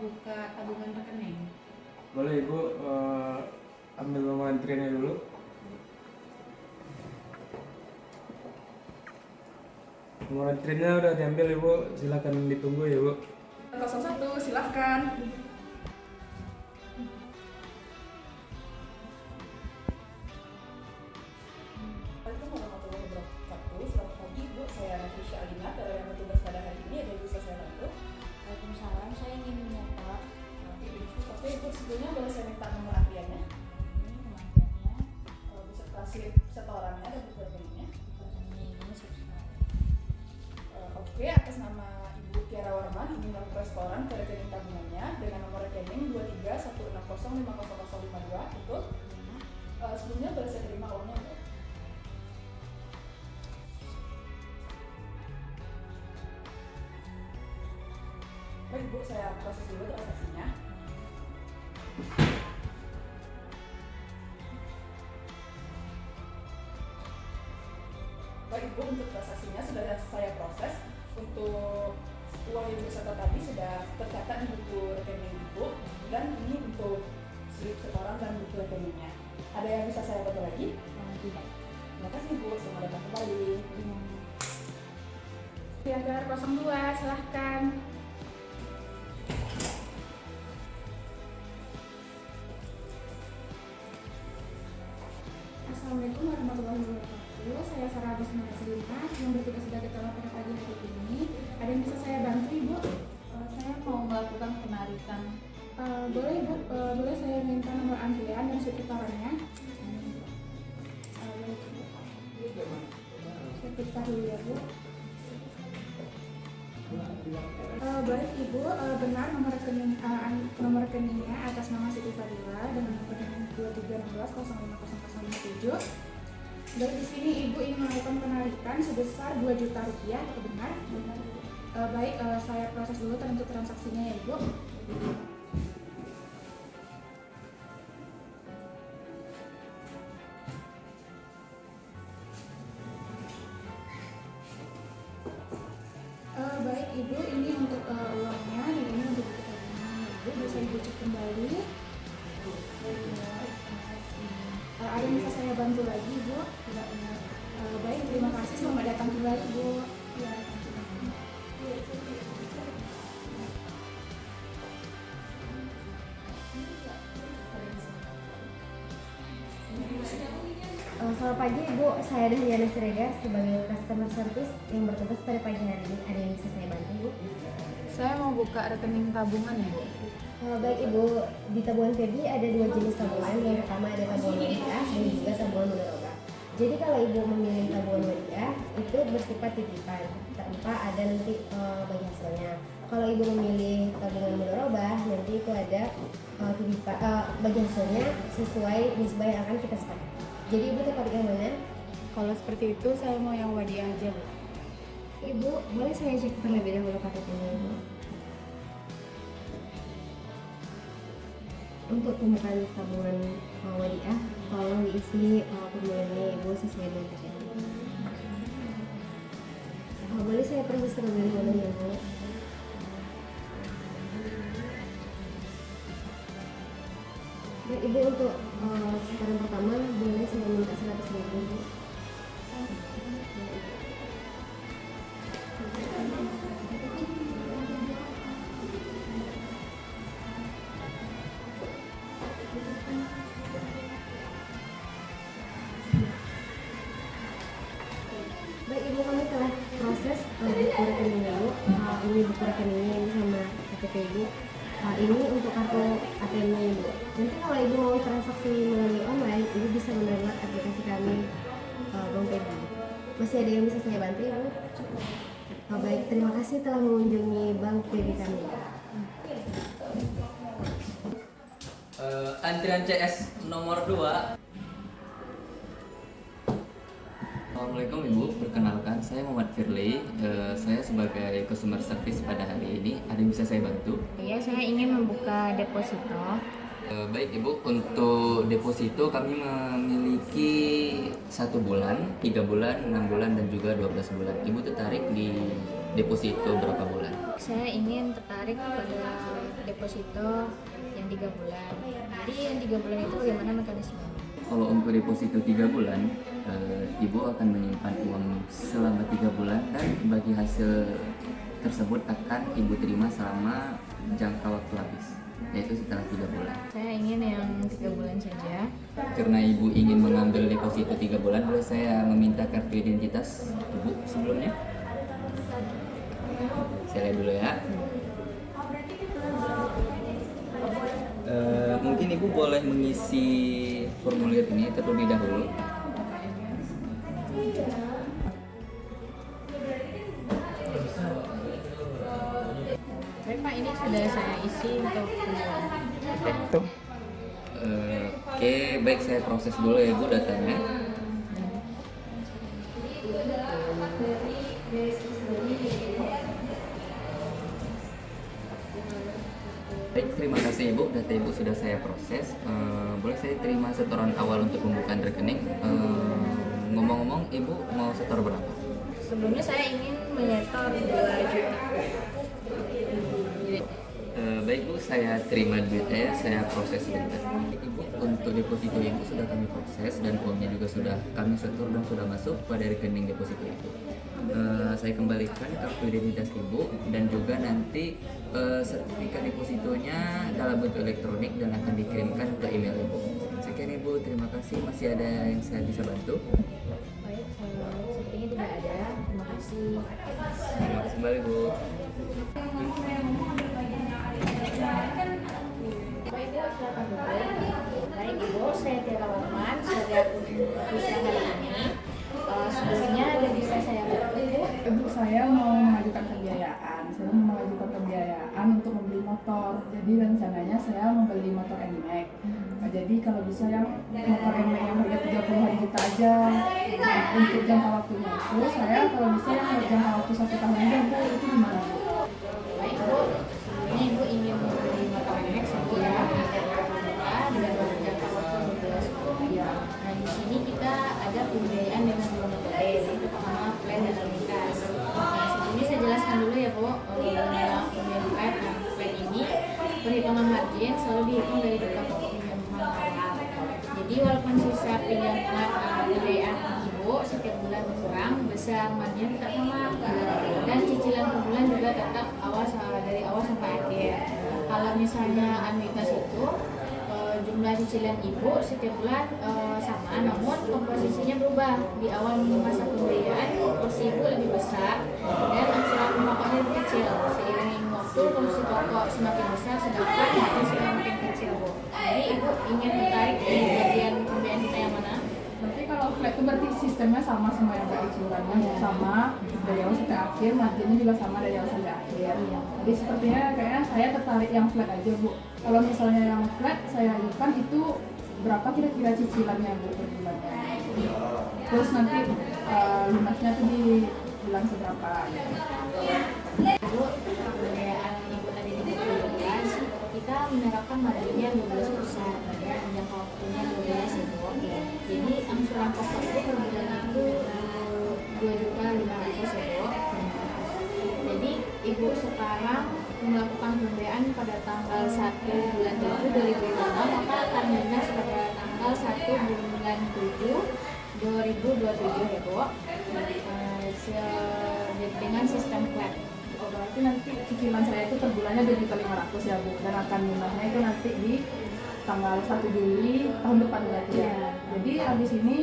buka tabungan rekening. Boleh Ibu ambil nomor antriannya dulu. Nomor antriannya udah diambil Ibu, silakan ditunggu ya Bu. 01, silahkan. Assalamualaikum warahmatullahi wabarakatuh. Selamat pagi Bu, saya Natasha Alina. Kalau yang bertugas pada hari ini ada yang bisa saya bantu? Waalaikumsalam, saya ingin menyapa. Oke Ibu, sebelumnya boleh saya minta nomor antriannya? Ini kemampuannya Beserta slip setorannya dan buku rekeningnya. ini subscribe. Oke, atas nama Ibu Tiara Warman ingin melakukan restoran ke rekening tabungannya dengan nomor rekening 2316050052, betul? Sebelumnya boleh saya terima uangnya Bu? Baik Bu, saya proses dulu transaksinya. Baik Bu, untuk transaksinya sudah saya proses. Untuk uang yang Ibu setor tadi sudah tercatat di buku rekening Ibu, dan ini untuk slip setoran dan buku rekeningnya. Ada yang bisa saya bantu lagi? Tidak. Terima kasih Bu, selamat datang kembali. Pelanggar 02, silahkan. Assalamualaikum warahmatullahi wabarakatuh. Saya Sarah Bismillah Selima yang bertugas sebagai teller pada pagi hari ini. Ada yang bisa saya bantu Ibu? Saya mau melakukan penarikan. Boleh Ibu, boleh saya minta nomor antrian dan sekretarnya? Saya periksa dulu ya Bu. Baik Ibu, benar nomor rekeningnya atas nama Siti Fadila dengan nomor rekening 2316050057. Dari di sini Ibu ingin melakukan penarikan sebesar 2 juta rupiah, apa benar? Baik, saya proses dulu untuk transaksinya ya Ibu. Baik Ibu, ini untuk uangnya dan ini untuk buku tabungan. Ibu bisa Ibu cek kembali. Ada yang bisa saya bantu lagi Ibu? Baik, terima kasih. Selamat datang kembali Bu. Ya. Selamat pagi Ibu, saya Dahliana Siregar sebagai customer service yang bertugas pada pagi hari ini. Ada yang bisa saya bantu Bu? Saya mau buka rekening tabungan ya Bu. Baik Ibu, di tabungan Febri ada 2 jenis tabungan. Yang pertama ada tabungan wadiah dan juga tabungan mudharabah. Jadi kalau Ibu memilih tabungan wadiah itu bersifat titipan tanpa ada nanti bagi hasilnya. Kalau Ibu memilih tabungan mudharabah nanti itu ada titipan bagi hasilnya sesuai nisbah yang akan kita sepakati. Jadi Ibu tertarik yang mana? Kalau seperti itu saya mau yang wadiah aja Bu. Ibu, boleh saya cek terlebih dahulu KTP-nya Ibu? Untuk pembukaan tabungan wadiah, tolong diisi formulirnya Ibu sesuai dengan KTP. Boleh saya proses terlebih dahulu ya Bu? Baik Ibu, untuk setoran pertama boleh saya minta 100.000 Bu. Baik Ibu, kami telah proses buku rekeningnya Bu. Ini buku rekeningnya ini sama KTP Ibu. Ini untuk kartu ATM-nya Ibu. Nanti kalau Ibu mau transaksi melalui online, Ibu bisa mendownload aplikasi kami Bank Febri. Masih ada yang bisa saya bantu Ibu? Baik, terima kasih telah mengunjungi Bank Febri kami. Antrian CS nomor 2. Assalamualaikum Ibu, perkenalkan saya Muhammad Firly. Saya sebagai customer service pada hari ini. Ada yang bisa saya bantu? Ya, saya ingin membuka deposito. Baik Ibu, untuk deposito kami memiliki 1 bulan, 3 bulan, 6 bulan, dan juga 12 bulan. Ibu tertarik di deposito berapa bulan? Saya ingin tertarik pada deposito yang 3 bulan. Jadi yang 3 bulan itu bagaimana mekanisme? Kalau untuk deposito 3 bulan, ibu akan menyimpan uang selama 3 bulan dan bagi hasil tersebut akan ibu terima selama jangka waktu habis, yaitu setelah 3 bulan. Saya ingin yang 3 bulan saja. Karena ibu ingin mengambil deposito 3 bulan, boleh saya meminta kartu identitas ibu sebelumnya? Saya lihat dulu ya. Mungkin ibu boleh mengisi formulir ini terlebih dahulu. Baik Pak, ini sudah saya isi untuk penjualan. Oke, baik, saya proses dulu ya ibu datanya. Baik, terima kasih ibu, data ibu sudah saya proses. Boleh saya terima setoran awal untuk pembukaan rekening? Ngomong-ngomong, ibu mau setor berapa? Sebelumnya saya ingin menyetor 2 juta. Baik bu, saya terima duitnya, saya proses sebentar. Ibu, untuk deposito ibu sudah kami proses dan uangnya juga sudah kami setor dan sudah masuk pada rekening deposito ibu. Saya kembalikan kartu identitas ibu dan juga nanti sertifikat depositonya dalam bentuk elektronik dan akan dikirimkan ke email ibu. Sekian ibu, terima kasih. Masih ada yang saya bisa bantu? Baik, sepertinya tidak ada. Terima kasih. Terima kasih kembali bu. Baik Ibu, silakan duduk. Baik Ibu, saya Tiara Warman sebagai akun usaha hari ini. Sebelumnya ada bisa saya bantu Ibu? Ibu, saya mau mengajukan pembiayaan. Saya mau mengajukan pembiayaan untuk membeli motor. Jadi rencananya saya membeli motor NMAX. Jadi kalau bisa yang motor NMAX yang harga 30-an juta aja. Untuk jangka waktunya itu saya kalau bisa yang jangka waktu 1 tahun aja Bu, itu gimana Bu? Baik Ibu, sebelumnya Ibu ingin membeli motor NMAX Ibu ya, dengan jangka waktu 12 bulan. Nah di sini kita ada pembiayaan dengan 2 metode, yaitu pertama plan dan lintas. Nah sebelumnya saya jelaskan dulu ya Bu, pembiayaan plan. Nah plan ini perhitungan margin selalu dihitung dari jumlah pokok pinjaman awal. Jadi walaupun sisa pembiayaan Ibu setiap bulan berkurang, besar margin tetap sama dan cicilan per bulan juga tetap dari awal sampai akhir. Kalau misalnya anuitas itu jumlah cicilan Ibu setiap bulan sama, namun komposisinya berubah. Di awal masa pembiayaan porsi Ibu lebih besar dan angsuran pokoknya lebih kecil. Seiring waktu komposisi pokok semakin besar sedangkan cicilan makin kecil Bu. Jadi Ibu ingin tertarik di bagian pembiayaan kita yang mana? Berarti kalau flat itu berarti sistemnya sama semua yang tadi cicilannya sama dari awal sampai akhir, marginnya juga sama dari awal sampai akhir. Jadi sepertinya kayaknya saya tertarik yang flat aja Bu. Kalau misalnya yang flat saya ajukan itu berapa kira-kira cicilannya Bu per bulannya? Terus nanti lunasnya tuh di bulan seberapa? Ibu, pembiayaan Ibu tadi di buku 12, kita menerapkan marginnya 12%, jangka waktunya 12 Ibu. Jadi angsuran pokok itu per bulan itu 2.500.000 Ibu. Jadi Ibu sekarang melakukan pembiayaan pada tanggal 1 bulan 7 2005, maka akan lunas pada tanggal 1 bulan 7 2027 ya Bu. Dengan sistem flat. Oh, berarti nanti cicilan saya itu per bulannya 2.500.000 ya Bu, dan akan lunasnya itu nanti di tanggal 1 Juli tahun depan berarti ya. Jadi habis ini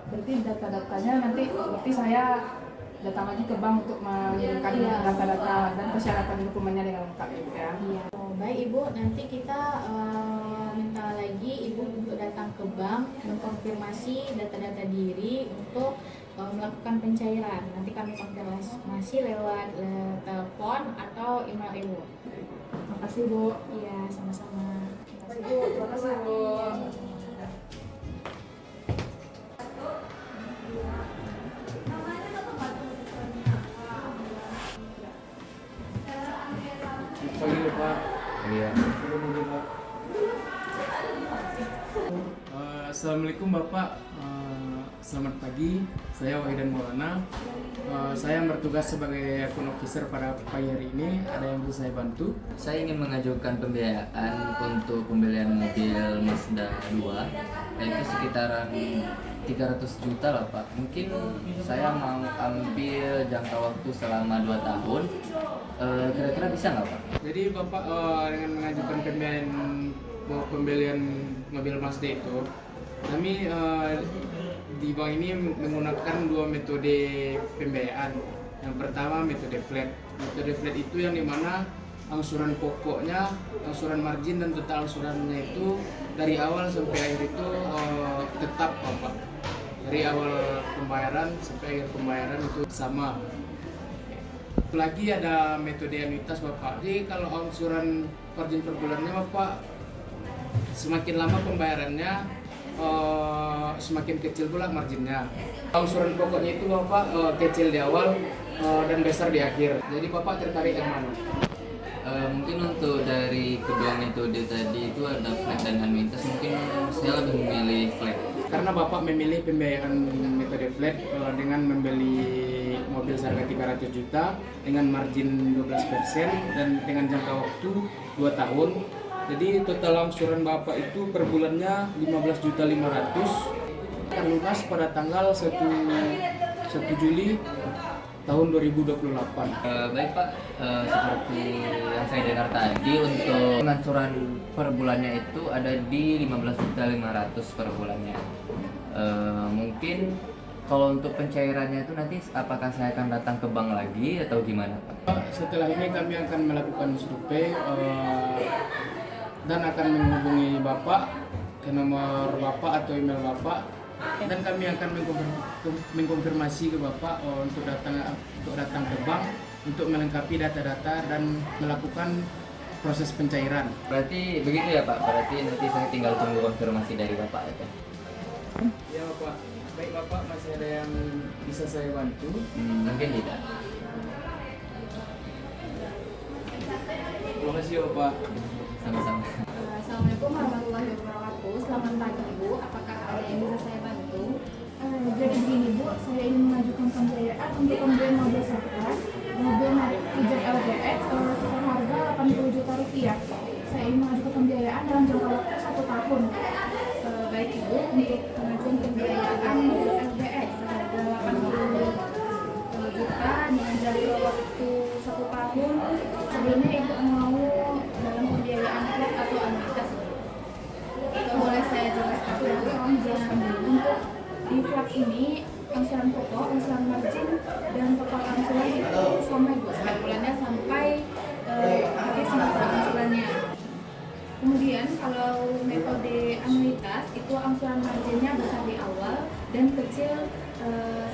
berarti data-datanya nanti berarti saya datang lagi ke bank untuk mengirimkan data-data dan persyaratan dokumennya dengan lengkap Ibu ya. Iya. Oh, baik Ibu, nanti kita minta lagi Ibu untuk datang ke bank mengkonfirmasi data-data diri untuk melakukan pencairan. Nanti kami konfirmasi lewat telepon atau email Ibu. Makasih Bu. Iya, sama-sama. Terima kasih Bu. Pagi Pak. Iya. Assalamualaikum Bapak. Selamat pagi, saya Wahidan Maulana. Saya bertugas sebagai akun officer pada pagi hari ini. Ada yang bisa saya bantu? Saya ingin mengajukan pembiayaan untuk pembelian mobil Mazda 2, yaitu sekitaran 300 juta lah Pak. Mungkin saya mau ambil jangka waktu selama 2 tahun. Kira-kira bisa nggak Pak? Jadi Bapak dengan mengajukan pembelian mobil Mazda itu, kami di bank ini menggunakan 2 metode pembiayaan. Yang pertama metode flat. Metode flat itu yang dimana angsuran pokoknya, angsuran margin dan total angsurannya itu dari awal sampai akhir itu tetap Bapak. Dari awal pembayaran sampai akhir pembayaran itu sama. Lagi ada metode anuitas Bapak. Jadi kalau angsuran margin per bulannya Bapak, semakin lama pembayarannya semakin kecil pula marginnya. Angsuran pokoknya itu Bapak kecil di awal dan besar di akhir. Jadi Bapak tertarik yang mana? Mungkin untuk dari kedua metode tadi itu ada flat dan anuitas, mungkin saya lebih memilih flat. Karena Bapak memilih pembiayaan metode flat dengan membeli mobil seharga 300 juta dengan margin 12% dan dengan jangka waktu 2 tahun. Jadi total angsuran Bapak itu per bulannya 15.500.000, akan lunas pada tanggal 1 Juli tahun 2028. Baik Pak, seperti yang saya dengar tadi untuk angsuran per bulannya itu ada di 15.500.000 per bulannya. Mungkin kalau untuk pencairannya itu nanti apakah saya akan datang ke bank lagi atau gimana Pak? Setelah ini kami akan melakukan survei dan akan menghubungi Bapak ke nomor Bapak atau email Bapak, dan kami akan mengkonfirmasi ke Bapak untuk datang ke bank untuk melengkapi data-data dan melakukan proses pencairan. Berarti begitu ya Pak, berarti nanti saya tinggal tunggu konfirmasi dari Bapak ya. Ya Bapak, baik Bapak, masih ada yang bisa saya bantu? Mungkin tidak. Terima kasih Bapak. Sama-sama. Assalamualaikum warahmatullahi wabarakatuh. Selamat pagi Bu, apakah ada yang bisa saya bantu? Jadi begini Bu, saya ingin mengajukan pembiayaan untuk pembelian mobil Supra, mobil merek Peugeot LBX seharga 80 juta rupiah. Saya ingin mengajukan pembiayaan dalam jangka waktu 1 tahun. Baik Ibu, untuk mengajukan pembiayaan mobil LBX seharga 80 juta dengan jangka waktu 1 tahun. Sebelumnya Ibu mau dalam pembiayaan flat atau anuitas? Boleh saya jelaskan dulu? Tolong jelaskan dulu. Untuk di flat ini angsuran pokok, angsuran margin, dan total angsuran itu sama Ibu, setiap bulannya sampai habis masa angsurannya. Kemudian kalau metode anuitas itu angsuran marginnya besar di awal dan kecil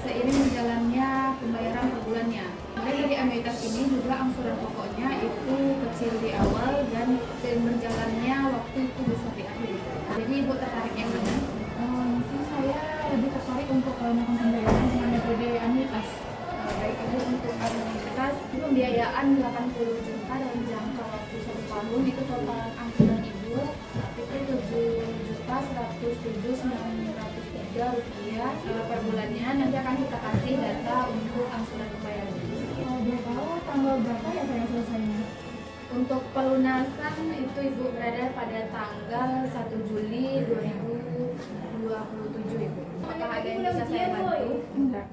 seiring berjalannya pembayaran per bulannya. Mulai dari anuitas ini juga angsuran pokoknya itu kecil di awal dan seiring berjalannya waktu itu besar di akhir. Jadi Ibu tertarik yang mana? Mungkin saya lebih tertarik untuk melakukan pembayaran dengan metode anuitas. Baik Ibu, untuk anuitas pembiayaan 80 juta dalam jangka waktu 1 tahun, itu total angsuran Ibu itu 7.107.903 rupiah per bulannya. Nanti akan kita kasih data untuk angsuran pembayaran. Dia tahu tanggal berapa ya saya selesainya? Untuk pelunasan itu Ibu berada pada tanggal 1 Juli 2027 Ibu. Apakah ada yang bisa saya bantu? Enggak.